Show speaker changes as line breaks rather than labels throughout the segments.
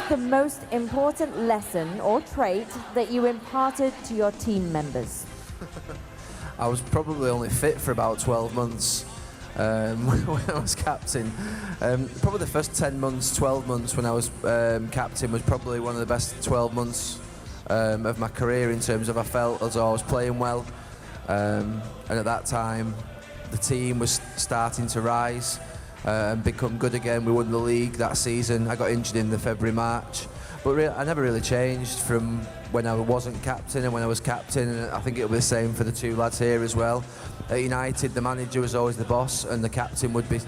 the most important lesson or trait that you imparted to your team members?
I was probably only fit for about 12 months when I was captain. Probably the first 10 months, 12 months when I was captain was probably one of the best 12 months of my career in terms of I felt as though I was playing well. And at that time, the team was starting to rise and become good again. We won the league that season. I got injured in the February-March. But I never really changed from when I wasn't captain and when I was captain, and I think it'll be the same for the two lads here as well. At United, the manager was always the boss, and the captain would be,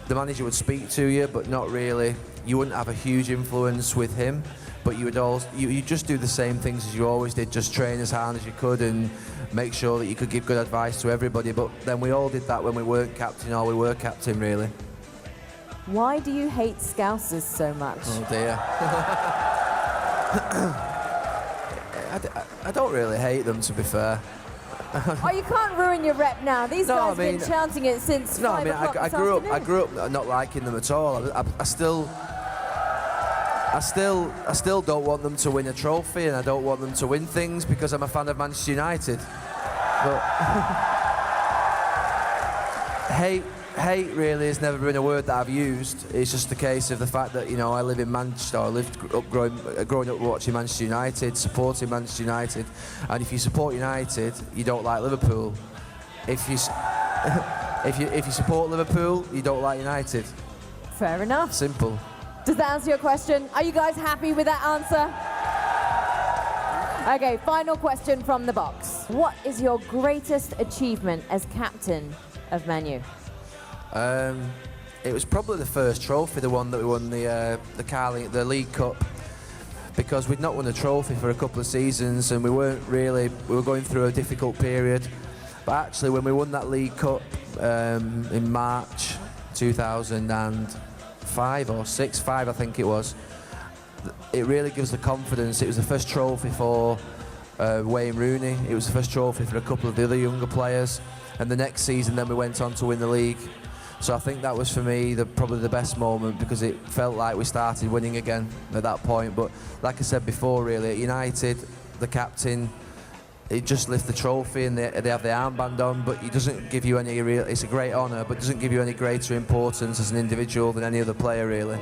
the manager would speak to you, but not really. You wouldn't have a huge influence with him, but you would you just do the same things as you always did, just train as hard as you could and make sure that you could give good advice to everybody. But then we all did that when we weren't captain, or we were captain, really.
Why do you hate Scousers so much?
Oh dear. I don't really hate them, to be fair.
Oh, you can't ruin your rep now. These guys have been chanting it since 5 o'clock this afternoon.
I grew up not liking them at all. I still don't want them to win a trophy, and I don't want them to win things because I'm a fan of Manchester United. But hate really has never been a word that I've used. It's just a case of the fact that, you know, I live in Manchester. I lived up growing up watching Manchester United, supporting Manchester United, and if you support United, you don't like Liverpool. If you support Liverpool, you don't like United.
Fair enough.
Simple.
Does that answer your question? Are you guys happy with that answer? Okay, final question from the box. What is your greatest achievement as captain of Man U?
It was probably the first trophy, the one that we won, the League Cup, because we'd not won a trophy for a couple of seasons, and we were going through a difficult period. But actually, when we won that League Cup in March 2005 or 6, I think it was, it really gives the confidence. It was the first trophy for Wayne Rooney. It was the first trophy for a couple of the other younger players, and the next season then we went on to win the league. So I think that was for me probably the best moment, because it felt like we started winning again at that point. But like I said before, really, at United, the captain, it just lifts the trophy and they have the armband on, but it doesn't give you any real, it's a great honour, but it doesn't give you any greater importance as an individual than any other player, really.